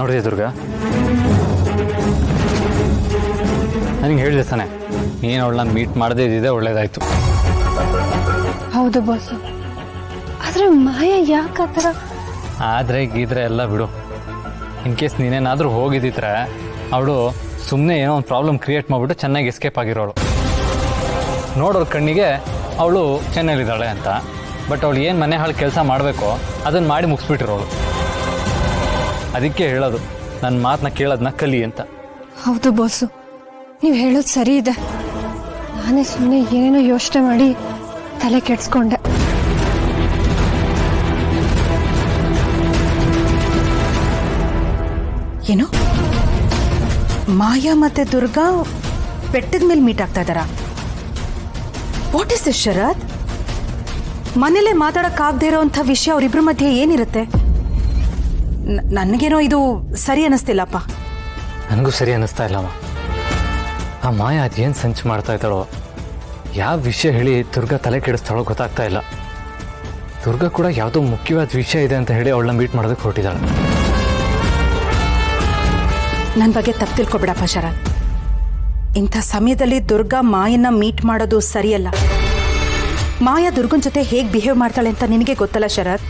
ನೋಡಿದೆ ದುರ್ಗ, ನನಗೆ ಹೇಳಿದೆ ತಾನೆ, ನೀನು ಅವಳನ್ನ ಮೀಟ್ ಮಾಡದೇ ಇದ್ದಿದ್ದೆ ಒಳ್ಳೇದಾಯ್ತು. ಹೌದು ಬಾಸ್, ಆದ್ರೆ ಮಾಯಾ ಯಾಕೆ ಆ ಥರ? ಆದರೆ ಗೀದ್ರೆ ಎಲ್ಲ ಬಿಡು. ಇನ್ ಕೇಸ್ ನೀನೇನಾದರೂ ಹೋಗಿದ್ದಿದ್ರೆ ಅವಳು ಸುಮ್ಮನೆ ಏನೋ ಒಂದು ಪ್ರಾಬ್ಲಮ್ ಕ್ರಿಯೇಟ್ ಮಾಡಿಬಿಟ್ಟು ಚೆನ್ನಾಗಿ ಎಸ್ಕೇಪ್ ಆಗಿರೋಳು. ನೋಡೋರ ಕಣ್ಣಿಗೆ ಅವಳು ಚೆನ್ನೈಲಿದ್ದಾಳೆ ಅಂತ, ಬಟ್ ಅವಳು ಏನು ಮನೆ ಹಾಳು ಕೆಲಸ ಮಾಡಬೇಕೋ ಅದನ್ನು ಮಾಡಿ ಮುಗಿಸ್ಬಿಟ್ಟಿರೋಳು. ಅದಕ್ಕೆ ಹೇಳೋದು, ನನ್ನ ಮಾತನ್ನ ಕೇಳೋದನ್ನ ಕಲಿ ಅಂತ. ಹೌದು ಬಾಸು, ನೀವು ಹೇಳೋದು ಸರಿ ಇದೆ. ನಾನೇ ಸುಮ್ಮನೆ ಏನೇನೋ ಯೋಚನೆ ಮಾಡಿ ತಲೆ ಕೆಡ್ಸ್ಕೊಂಡೆ. ಏನು, ಮಾಯಾ ಮತ್ತೆ ದುರ್ಗಾ ಬೆಟ್ಟದ ಮೇಲೆ ಮೀಟ್ ಆಗ್ತಾ ಇದ್ದಾರಾ? ವಾಟ್ ಇಸ್ ದಿಸ್ ಶರತ್? ಮನೇಲೆ ಮಾತಾಡಕ್ಕಾಗದೇ ಇರೋಂಥ ವಿಷಯ ಅವರಿಬ್ರ ಮಧ್ಯೆ ಏನಿರುತ್ತೆ? ನನಗೇನೋ ಇದು ಸರಿ ಅನ್ನಿಸ್ತಿಲ್ಲಪ್ಪ. ನನಗೂ ಸರಿ ಅನ್ನಿಸ್ತಾ ಇಲ್ಲಮ್ಮ. ಆ ಮಾಯಾ ಅದೇನು ಸಂಚು ಮಾಡ್ತಾ ಇದ್ದಾಳೋ, ಯಾವ ವಿಷಯ ಹೇಳಿ ದುರ್ಗಾ ತಲೆ ಕೆಡಿಸ್ತಾಳೋ ಗೊತ್ತಾಗ್ತಾ ಇಲ್ಲ. ದುರ್ಗಾ ಕೂಡ ಯಾವುದೋ ಮುಖ್ಯವಾದ ವಿಷಯ ಇದೆ ಅಂತ ಹೇಳಿ ಅವಳನ್ನ ಮೀಟ್ ಮಾಡೋದಕ್ಕೆ ಹೊರಟಿದ್ದಾಳೆ. ನನ್ನ ಬಗ್ಗೆ ತಪ್ಪು ತಿಳ್ಕೊಬೇಡಪ್ಪ ಶರತ್. ಇಂಥ ಸಮಯದಲ್ಲಿ ದುರ್ಗಾ ಮಾಯನ್ನ ಮೀಟ್ ಮಾಡೋದು ಸರಿಯಲ್ಲ. ಮಾಯಾ ದುರ್ಗನ್ ಜೊತೆ ಹೇಗೆ ಬಿಹೇವ್ ಮಾಡ್ತಾಳೆ ಅಂತ ನಿನಗೆ ಗೊತ್ತಲ್ಲ ಶರತ್.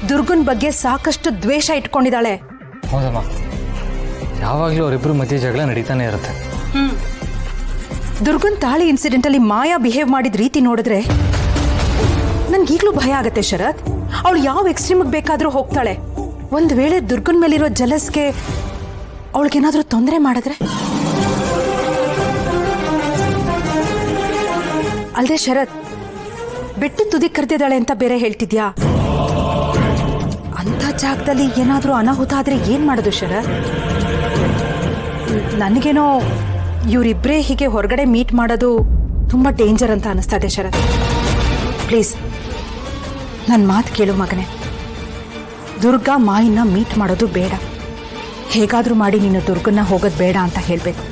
ದುರ್ಗನ್ ಬಗ್ಗೆ ಸಾಕಷ್ಟು ದ್ವೇಷ ಇಟ್ಕೊಂಡಿದ್ದಾಳೆ. ಹೌದಮ್ಮ, ಯಾವಾಗಲೂ ಅವರಿಬ್ಬರು ಮಧ್ಯೆ ಜಗಳ ನಡೀತಾನೆ ಇರುತ್ತೆ. ದುರ್ಗನ್ ತಾಳಿ ಇನ್ಸಿಡೆಂಟ್ ಅಲ್ಲಿ ಮಾಯಾ ಬಿಹೇವ್ ಮಾಡಿದ ರೀತಿ ನೋಡಿದ್ರೆ ನನ್ಗೀಗ್ಲೂ ಭಯ ಆಗತ್ತೆ ಶರತ್. ಅವಳು ಯಾವ ಎಕ್ಸ್ಟ್ರೀಮ್ಗೆ ಬೇಕಾದ್ರೂ ಹೋಗ್ತಾಳೆ. ಒಂದ್ ವೇಳೆ ದುರ್ಗನ್ ಮೇಲಿರೋ ಜಲಸ್ಗೆ ಅವಳಿಗೇನಾದ್ರೂ ತೊಂದರೆ ಮಾಡಿದ್ರೆ? ಅಲ್ದೆ ಶರತ್, ಬೆಟ್ಟ ತುದಿ ಕರೆದಿದ್ದಾಳೆ ಅಂತ ಬೇರೆ ಹೇಳ್ತಿದ್ಯಾ? ಅಂತ ಜಾಗದಲ್ಲಿ ಏನಾದ್ರೂ ಅನಾಹುತ ಆದ್ರೆ ಏನ್ ಮಾಡೋದು ಶರತ್? ನನಗೇನೋ ಇವರಿಬ್ಬರೇ ಹೀಗೆ ಹೊರಗಡೆ ಮೀಟ್ ಮಾಡೋದು ತುಂಬಾ ಡೇಂಜರ್ ಅಂತ ಅನಿಸ್ತಾ ಇದೆ ಶರತ್. ಪ್ಲೀಸ್ ನನ್ನ ಮಾತು ಕೇಳು ಮಗನೇ. ದುರ್ಗಾ ಮಾಯನ್ನ ಮೀಟ್ ಮಾಡೋದು ಬೇಡ. ಹೇಗಾದ್ರೂ ಮಾಡಿ ನೀನು ದುರ್ಗನ್ನ ಹೋಗೋದು ಬೇಡ ಅಂತ ಹೇಳಬೇಕು.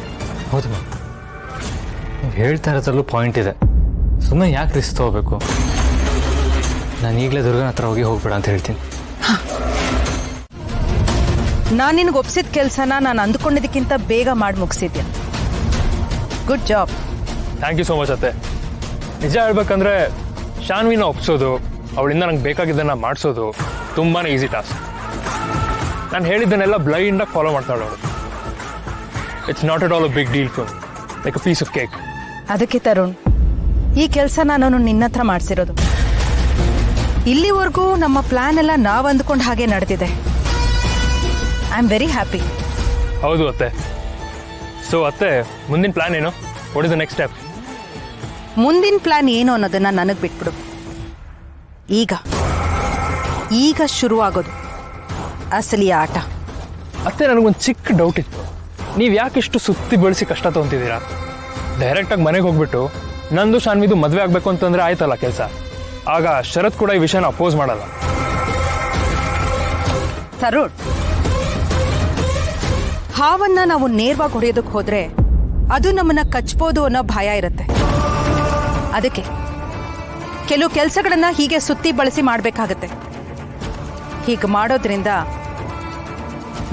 ಹೌದು, ನೀವು ಹೇಳ್ತಾ ಇರೋದ್ರಲ್ಲೂ ಪಾಯಿಂಟ್ ಇದೆ. ಸುಮ್ಮನೆ ಯಾಕೆ ರಿಸ್ಕ್ ತಗೋಬೇಕು? ನಾನು ಈಗಲೇ ದುರ್ಗನ ಹತ್ರ ಹೋಗ್ಬೇಡ ಅಂತ ಹೇಳ್ತೀನಿ. ನಾನು ನಿನಗೆ ಒಪ್ಸಿದ ಕೆಲಸನ ನಾನು ಅಂದ್ಕೊಂಡಿದ್ದಕ್ಕಿಂತ ಬೇಗ ಮಾಡಿ ಮುಗಿಸಿದ್ಯಾ. Good job. Thank you so much ಅತ್ತೆ. ನಿಜ ಹೇಳ್ಬೇಕಂದ್ರೆ ಶಾನ್ವಿನ ಒಪ್ಸೋದು, ಅವಳಿಂದ ನಂಗೆ ಬೇಕಾಗಿದ್ದನ್ನು ಮಾಡಿಸೋದು ತುಂಬಾ ಈಸಿ ಟಾಸ್ಕ್. ನಾನು ಹೇಳಿದ್ದನ್ನೆಲ್ಲ ಬ್ಲೈಂಡಾಗಿ ಫಾಲೋ ಮಾಡ್ತಾಳೆ ಅವಳು. It's not at all a big deal for like a piece of cake. ಅದಕ್ಕೆ ತರುಣ್, ಈ ಕೆಲಸ ನಾನು ನಿನ್ನ ಹತ್ರ ಮಾಡಿಸಿರೋದು. ಇಲ್ಲಿವರೆಗೂ ನಮ್ಮ ಪ್ಲಾನ್ ಎಲ್ಲ ನಾವು ಅಂದ್ಕೊಂಡು ಹಾಗೆ ನಡೆದಿದೆ. I am very happy. ಹೌದು ಅತ್ತೆ. ಸೊ ಅತ್ತೆ, ಮುಂದಿನ ಪ್ಲಾನ್ ಏನು? What is the next step? ಮುಂದಿನ ಪ್ಲಾನ್ ಏನು ಅನ್ನೋದನ್ನ ನನಗೆ ಬಿಟ್ಬಿಡು. ಈಗ ಶುರುವಾಗೋದು ಅಸಲಿ ಆಟ. ಅತ್ತೆ, ನನಗೊಂದು ಚಿಕ್ಕ ಡೌಟ್ ಇತ್ತು. ನೀವು ಯಾಕೆ ಇಷ್ಟು ಸುತ್ತಿ ಬಳಸಿ ಕಷ್ಟ ತೊಗೊಂತಿದ್ದೀರಾ? ಡೈರೆಕ್ಟಾಗಿ ಮನೆಗೆ ಹೋಗ್ಬಿಟ್ಟು ನಂದು ಶಾನ್ವಿದು ಮದುವೆ ಆಗಬೇಕು ಅಂತಂದ್ರೆ ಆಯ್ತಲ್ಲ ಕೆಲಸ. ಆಗ ಶರತ್ ಕೂಡ ಈ ವಿಷಯನ ಅಪೋಸ್ ಮಾಡಲ್ಲ. ತರುಣ್, ಹಾವನ್ನ ನಾವು ನೇರವಾಗಿ ಹೊಡೆಯೋದಕ್ಕೆ ಹೋದ್ರೆ ಅದು ನಮ್ಮನ್ನ ಕಚ್ಬೋದು ಅನ್ನೋ ಭಯ ಇರುತ್ತೆ. ಅದಕ್ಕೆ ಕೆಲವು ಕೆಲಸಗಳನ್ನ ಹೀಗೆ ಸುತ್ತಿ ಬಳಸಿ ಮಾಡಬೇಕಾಗತ್ತೆ. ಹೀಗೆ ಮಾಡೋದ್ರಿಂದ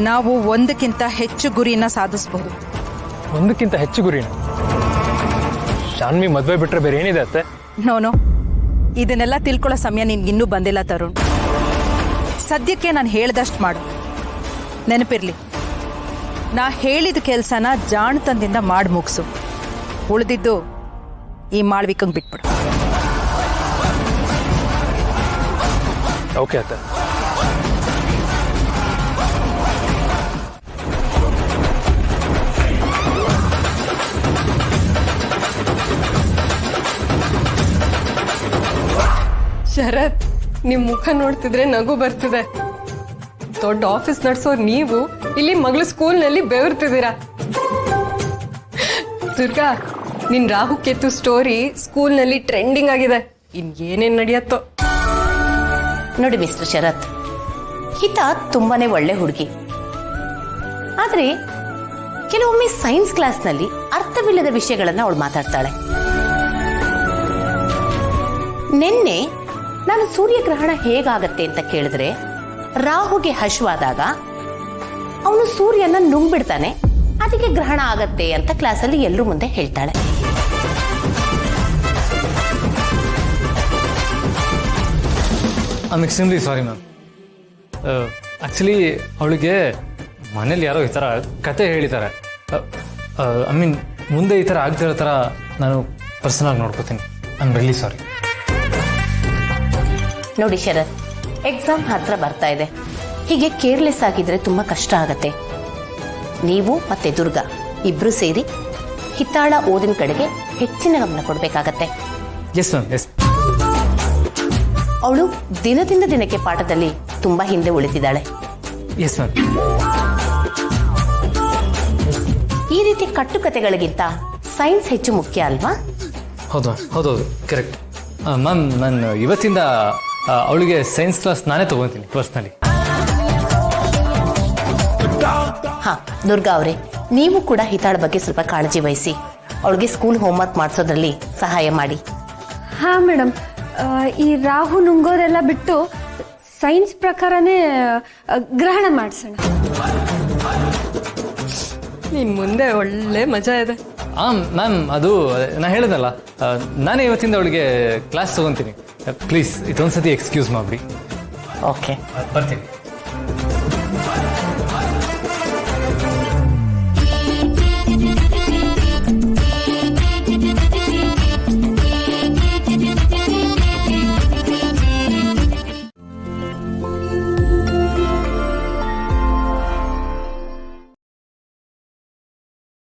ನಾವು ಒಂದಕ್ಕಿಂತ ಹೆಚ್ಚು ಗುರಿಯನ್ನ ಸಾಧಿಸಬಹುದು. ಒಂದಕ್ಕಿಂತ ಹೆಚ್ಚು ಗುರಿನ? ಶಾನ್ವಿ ಮದುವೆ ಬಿಟ್ರೆ ಬೇರೆ ಏನಿದೆ ಅತ್ತೆ? ನೋನು, ಇದನ್ನೆಲ್ಲ ತಿಳ್ಕೊಳ್ಳೋ ಸಮಯ ನಿನ್ಗಿನ್ನೂ ಬಂದಿಲ್ಲ ತರುಣ್. ಸದ್ಯಕ್ಕೆ ನಾನು ಹೇಳ್ದಷ್ಟು ಮಾಡು. ನೆನಪಿರ್ಲಿ, ನಾ ಹೇಳಿದ ಕೆಲಸನ ಜಾಣತನದಿಂದ ಮಾಡಿ ಮುಗಿಸು. ಉಳಿದಿದ್ದು ಈ ಮಾಳ್ವಿಕಂಗೆ ಬಿಟ್ಬಿಡು. ಓಕೆ ಅತ್ತೆ. ಶರತ್, ನಿಮ್ ಮುಖ ನೋಡ್ತಿದ್ರೆ ನಗು ಬರ್ತಿದೆ. ದೊಡ್ಡ ಆಫೀಸ್ ನಡೆಸೋರು ನೀವು ಇಲ್ಲಿ ಮಗಳು ಸ್ಕೂಲ್ನಲ್ಲಿ ಬೆವರ್ತಿದ್ದೀರಾ. ದುರ್ಗಾ, ನಿನ್ ರಾಹು ಕೇತು ಸ್ಟೋರಿ ಸ್ಕೂಲ್ನಲ್ಲಿ ಟ್ರೆಂಡಿಂಗ್ ಆಗಿದೆ. ಇನ್ ಏನೇನ್ ನಡೆಯತ್ತೋ ನೋಡಿ ಮಿಸ್ಟರ್ ಶರತ್, ಹಿತ ತುಂಬಾನೇ ಒಳ್ಳೆ ಹುಡುಗಿ. ಆದ್ರೆ ಕೆಲವೊಮ್ಮೆ ಸೈನ್ಸ್ ಕ್ಲಾಸ್ನಲ್ಲಿ ಅರ್ಥವಿಲ್ಲದ ವಿಷಯಗಳನ್ನ ಅವಳು ಮಾತಾಡ್ತಾಳೆ. ನಿನ್ನೆ ನಾನು ಸೂರ್ಯಗ್ರಹಣ ಹೇಗಾಗತ್ತೆ ಅಂತ ಕೇಳಿದ್ರೆ ರಾಹುಗೆ ಹಶ್ವಾದಾಗ ಅವನು ಸೂರ್ಯನ ನುಂಗ್ಬಿಡ್ತಾನೆ, ಅದಕ್ಕೆ ಗ್ರಹಣ ಆಗತ್ತೆ ಅಂತ ಕ್ಲಾಸಲ್ಲಿ ಎಲ್ಲರೂ ಮುಂದೆ ಹೇಳ್ತಾಳೆ. I am extremely sorry ma'am. Actually ಅವಳಿಗೆ ಮನೇಲಿ ಯಾರೋ ಈ ಥರ ಕತೆ ಹೇಳಿದ್ದಾರೆ. ಐ ಮೀನ್ ಮುಂದೆ ಈ ಥರ ಆಗ್ತಿರೋ ಥರ ನಾನು ಪರ್ಸನಲ್ ನೋಡ್ಕೋತೀನಿ. I am really sorry. ನೋಡಿ ಶರತ್, ಎಕ್ಸಾಮ್ ಹತ್ರ ಬರ್ತಾ ಇದೆ. ಹೀಗೆ ಕೇರ್ಲೆಸ್ ಆಗಿದ್ರೆ ತುಂಬಾ ಕಷ್ಟ ಆಗತ್ತೆ. ನೀವು ಮತ್ತೆ ದುರ್ಗಾ ಇಬ್ರು ಸೇರಿ ಹಿತ್ತಾಳ ಓದಿನ ಕಡೆಗೆ ಹೆಚ್ಚಿನ ಗಮನ ಕೊಡ್ಬೇಕಾಗತ್ತೆ. Yes ma'am, S. ಅವಳು ದಿನದಿಂದ ದಿನಕ್ಕೆ ಪಾಠದಲ್ಲಿ ತುಂಬಾ ಹಿಂದೆ ಉಳಿತಿದ್ದಾಳೆ. Yes ma'am. ಈ ರೀತಿ ಕಟ್ಟುಕತೆಗಳಿಗಿಂತ ಸೈನ್ಸ್ ಹೆಚ್ಚು ಮುಖ್ಯ ಅಲ್ವಾ? ಹೌದು ಹೌದೌದು, ಕರೆಕ್ಟ್ ಮ್ಯಾಮ್. ನಾನು ಇವತ್ತಿಂದ ಅವಳಿಗೆ ಸೈನ್ಸ್ ಕ್ಲಾಸ್ ನಾನೇ ತೊಗೊತೀನಿ ಪರ್ಸ್ನಲಿ. ಹಾ ದುರ್ಗಾ ಅವರೇ, ನೀವು ಕೂಡ ಹಿತಾಳ ಬಗ್ಗೆ ಸ್ವಲ್ಪ ಕಾಳಜಿ ವಹಿಸಿ ಅವಳಿಗೆ ಸ್ಕೂಲ್ ಹೋಮ್ವರ್ಕ್ ಮಾಡಿಸೋದ್ರಲ್ಲಿ ಸಹಾಯ ಮಾಡಿ. ಹಾ ಮೇಡಮ್, ಈ ರಾಹು ನುಂಗೋದೆಲ್ಲ ಬಿಟ್ಟು ಸೈನ್ಸ್ ಪ್ರಕಾರನೇ ಗ್ರಹಣ ಮಾಡಿಸೋಣ. ನಿನ್ ಮುಂದೆ ಒಳ್ಳೆ ಮಜಾ ಇದೆ. ಮ್ಯಾಮ್, ಅದು ನಾ ಹೇಳಿದಲ್ಲ, ನಾನೇ ಇವತ್ತಿಂದ ಅವಳಿಗೆ ಕ್ಲಾಸ್ ತೊಗೊತೀನಿ. ಪ್ಲೀಸ್ ಇದೊಂದ್ಸತಿ ಎಕ್ಸ್ಕ್ಯೂಸ್ ಮಾಡ್ಬಿಡಿ. ಓಕೆ, ಬರ್ತೀನಿ.